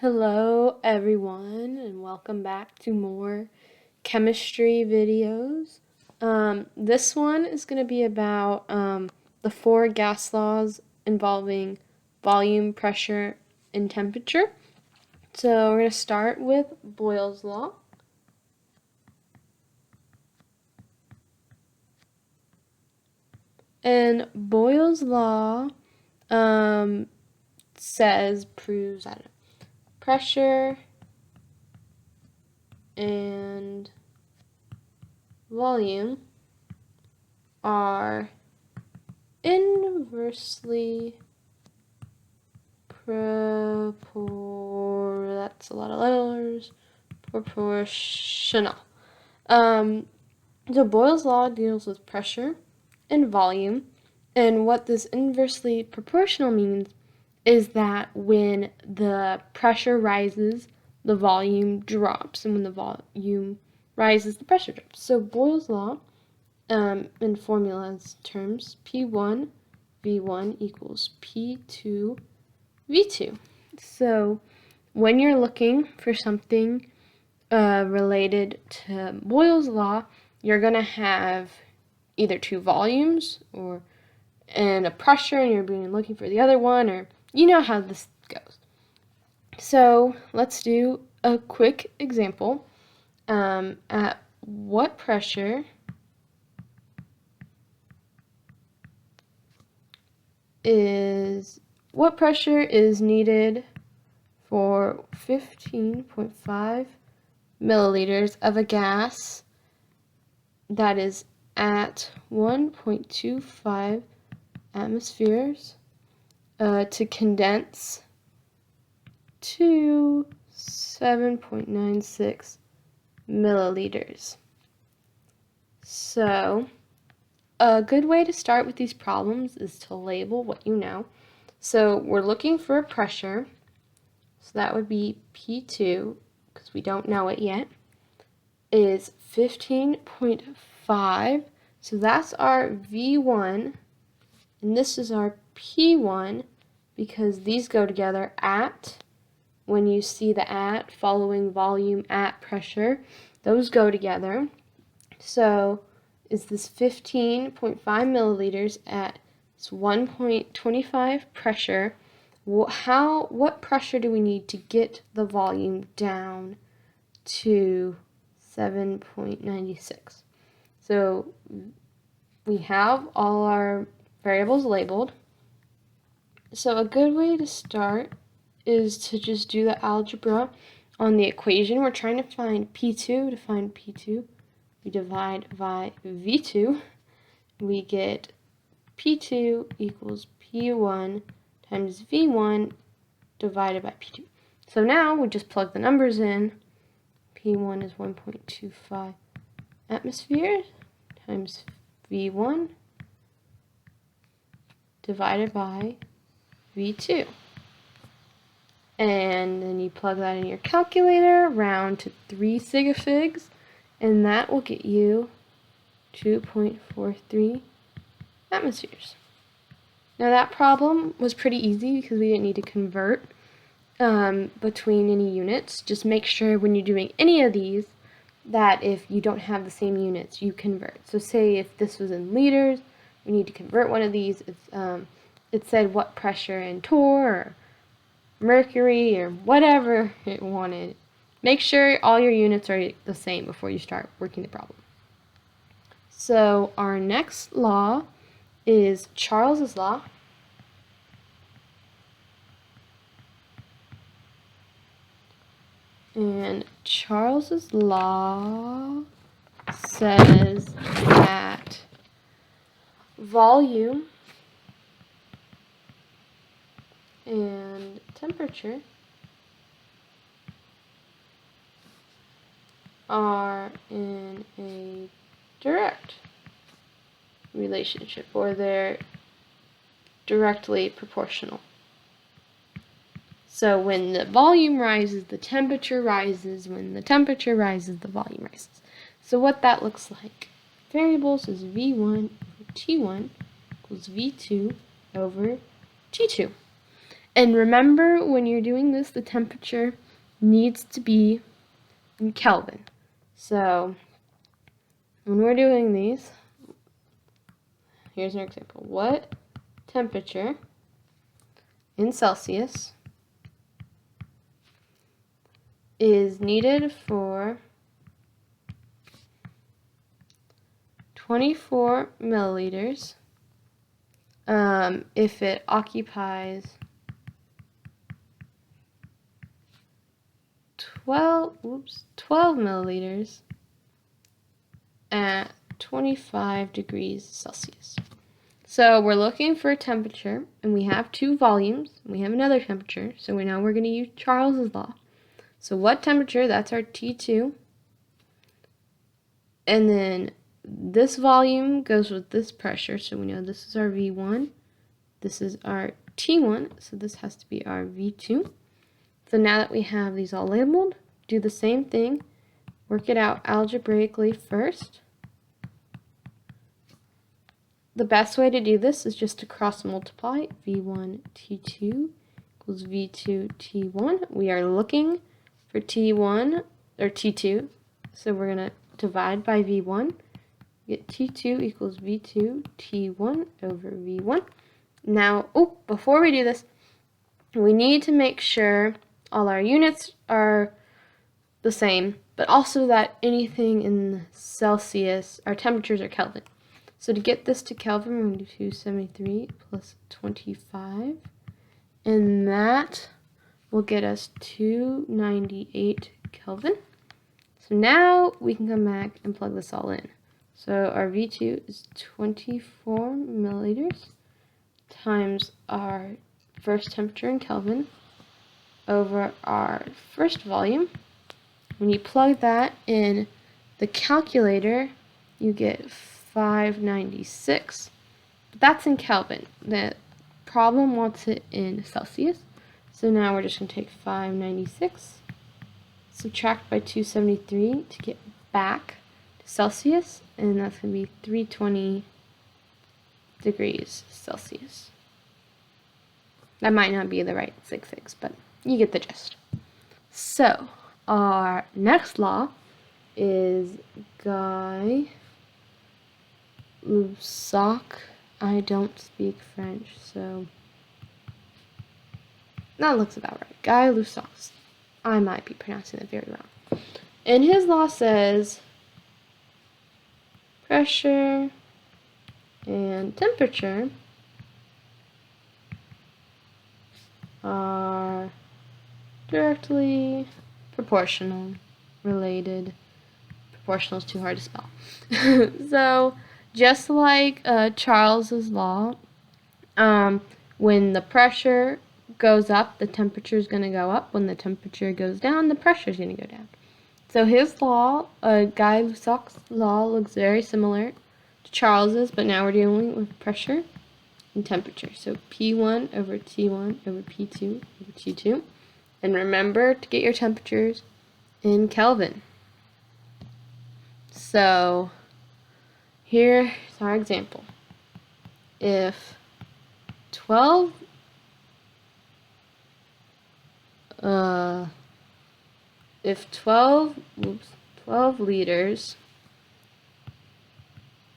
Hello everyone and welcome back to more chemistry videos. This one is going to be about the 4 gas laws involving volume, pressure, and temperature. So we're going to start with Boyle's Law. And Boyle's Law proves that pressure and volume are inversely proportional. So Boyle's law deals with pressure and volume, and what this inversely proportional means is that when the pressure rises, the volume drops, and when the volume rises, the pressure drops. So Boyle's law, in formulas terms, P1 V1 equals P2 V2. So when you're looking for something related to Boyle's law, you're going to have either two volumes and a pressure, and you're looking for the other one, or you know how this goes. So let's do a quick example. At what pressure is needed for 15.5 milliliters of a gas that is at 1.25 atmospheres to condense to 7.96 milliliters. So a good way to start with these problems is to label what you know. So we're looking for a pressure, so that would be P2, because we don't know it yet, is 15.5, so that's our V1, and this is our P1, because these go together at, when you see the at following volume at pressure, those go together. So is this 15.5 milliliters at 1.25 pressure? What pressure do we need to get the volume down to 7.96? So we have all our variables labeled. So a good way to start is to just do the algebra on the equation. We're trying to find P2. To find P2, we divide by V2. We get P2 equals P1 times V1 divided by P2. So now we just plug the numbers in. P1 is 1.25 atmospheres times V1 divided by V2. And then you plug that in your calculator, round to 3 sig-figs, and that will get you 2.43 atmospheres. Now that problem was pretty easy because we didn't need to convert between any units. Just make sure when you're doing any of these that if you don't have the same units, you convert. So say if this was in liters, we need to convert one of these. It said what pressure in torr or mercury or whatever it wanted. Make sure all your units are the same before you start working the problem. So our next law is Charles's law. And Charles's law says that volume and temperature are in a direct relationship, or they're directly proportional. So when the volume rises, the temperature rises. When the temperature rises, the volume rises. So what that looks like, variables is V1 over T1 equals V2 over T2. And remember, when you're doing this, the temperature needs to be in Kelvin. So when we're doing these, here's an example. What temperature in Celsius is needed for 24 milliliters if it occupies 12 milliliters at 25 degrees Celsius. So we're looking for a temperature, and we have two volumes, and we have another temperature, so we know we're going to use Charles's law. So what temperature? That's our T2. And then this volume goes with this pressure, so we know this is our V1. This is our T1, so this has to be our V2. So now that we have these all labeled, do the same thing. Work it out algebraically first. The best way to do this is just to cross multiply. V1 T2 equals V2 T1. We are looking for T1 or T2, so we're going to divide by V1. Get T2 equals V2 T1 over V1. Now, before we do this, we need to make sure all our units are the same, but also that anything in Celsius, our temperatures are Kelvin. So to get this to Kelvin, we're going to do 273 plus 25, and that will get us 298 Kelvin. So now we can come back and plug this all in. So our V2 is 24 milliliters times our first temperature in Kelvin over our first volume. When you plug that in the calculator, you get 596. But that's in Kelvin. The problem wants it in Celsius. So now we're just going to take 596, subtract by 273 to get back to Celsius, and that's going to be 320 degrees Celsius. That might not be the right 66, but you get the gist. So our next law is Guy-Lussac. I don't speak French, so that looks about right. Guy-Lussac. I might be pronouncing it very wrong. And his law says pressure and temperature are directly proportional, related. Proportional is too hard to spell. So just like Charles's law, when the pressure goes up, the temperature is going to go up. When the temperature goes down, the pressure is going to go down. So his law, Guy-Lussac's law, looks very similar to Charles's, but now we're dealing with pressure and temperature. So P1 over T1 over P2 over T2. And remember to get your temperatures in Kelvin. So here's our example. If 12 liters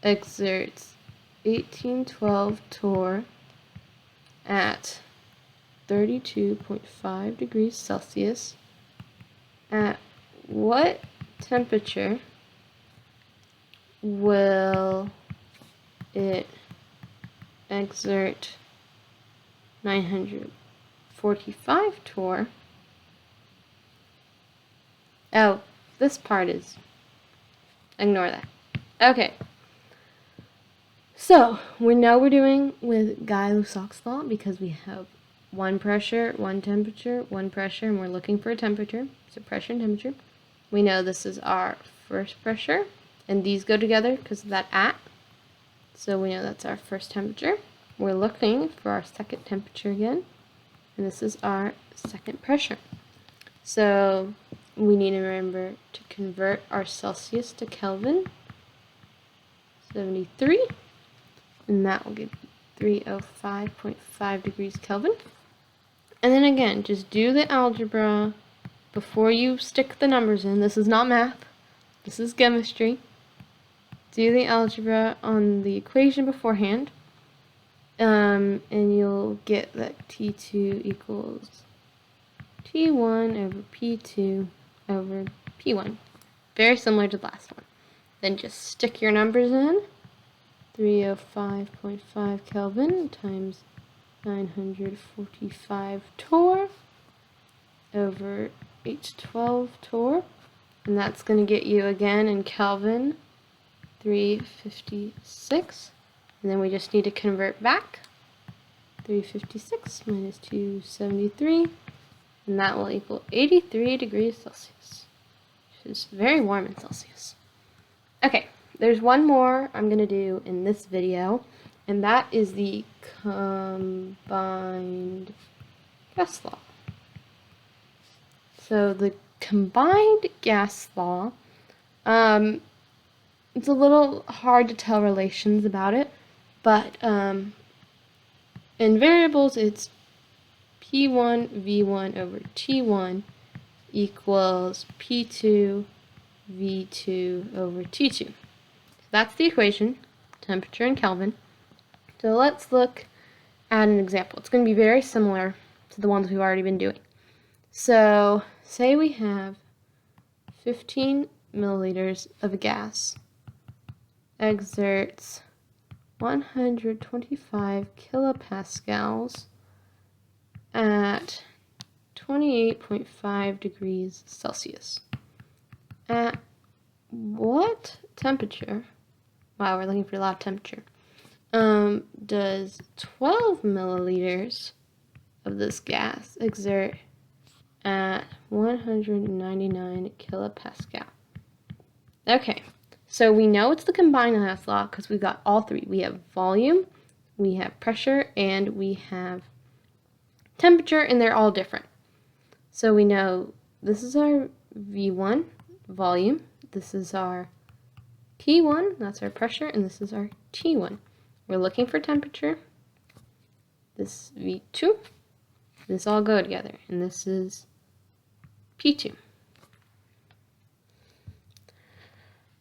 exerts 1812 torr at 32.5 degrees Celsius, at what temperature will it exert 945 torr? Oh, this part is, ignore that. Okay. So, we know we're doing with Guy-Lussac's law because we have one pressure, one temperature, one pressure, and we're looking for a temperature. So pressure and temperature. We know this is our first pressure, and these go together because of that at. So we know that's our first temperature. We're looking for our second temperature again, and this is our second pressure. So we need to remember to convert our Celsius to Kelvin, 73, and that will give 305.5 degrees Kelvin. And then again, just do the algebra before you stick the numbers in. This is not math. This is chemistry. Do the algebra on the equation beforehand. And you'll get that T2 equals T1 over P2 over P1. Very similar to the last one. Then just stick your numbers in. 305.5 Kelvin times 945 torr over 812 torr. And that's going to get you again in Kelvin 356. And then we just need to convert back. 356 minus 273. And that will equal 83 degrees Celsius, which is very warm in Celsius. Okay, there's one more I'm going to do in this video, and that is the combined gas law. So the combined gas law, it's a little hard to tell relations about it, but in variables it's P1 V1 over T1 equals P2 V2 over T2. So that's the equation, temperature in Kelvin. So let's look at an example. It's going to be very similar to the ones we've already been doing. So say we have 15 milliliters of a gas exerts 125 kilopascals at 28.5 degrees Celsius. At what temperature, wow, we're looking for a lot of temperature, does 12 milliliters of this gas exert at 199 kilopascal? Okay, so we know it's the combined gas law because we've got all three. We have volume, we have pressure, and we have temperature, and they're all different. So we know this is our V1, volume, this is our P1, that's our pressure, and this is our T1. We're looking for temperature. This V2, this all go together, and this is P2.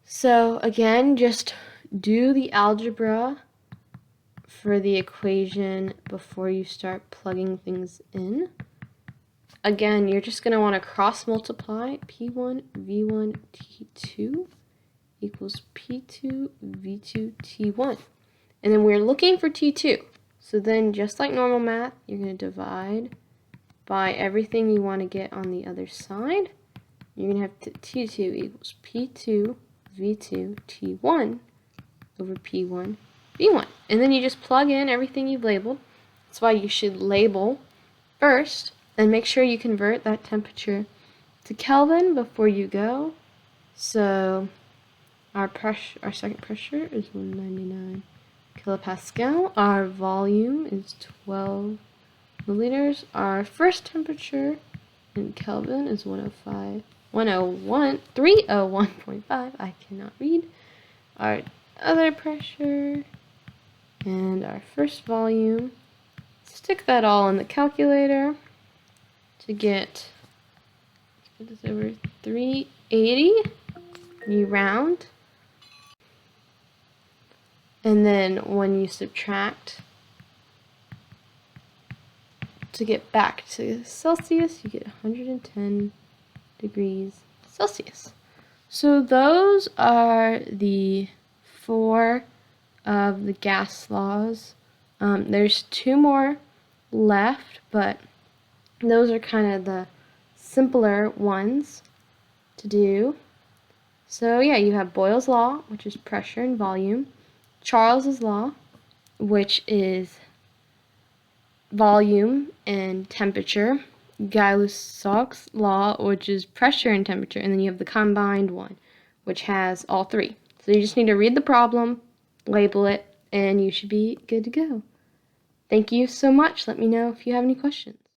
So again, just do the algebra for the equation before you start plugging things in. Again, you're just going to want to cross multiply P1 V1 T2 equals P2 V2 T1. And then we're looking for T2. So then just like normal math, you're going to divide by everything you want to get on the other side. You're going to have T2 equals P2 V2 T1 over P1 V1. And then you just plug in everything you've labeled. That's why you should label first and make sure you convert that temperature to Kelvin before you go. So our second pressure is 199 kilopascal. Our volume is 12 milliliters. Our first temperature in Kelvin is 301.5. I cannot read. Our other pressure and our first volume. Stick that all in the calculator to get this over 380. You round. And then when you subtract to get back to Celsius, you get 110 degrees Celsius. So those are the 4 of the gas laws. There's 2 more left, but those are kind of the simpler ones to do. So yeah, you have Boyle's Law, which is pressure and volume. Charles's Law, which is volume and temperature. Guy-Lussac's Law, which is pressure and temperature. And then you have the combined one, which has all 3. So you just need to read the problem, label it, and you should be good to go. Thank you so much. Let me know if you have any questions.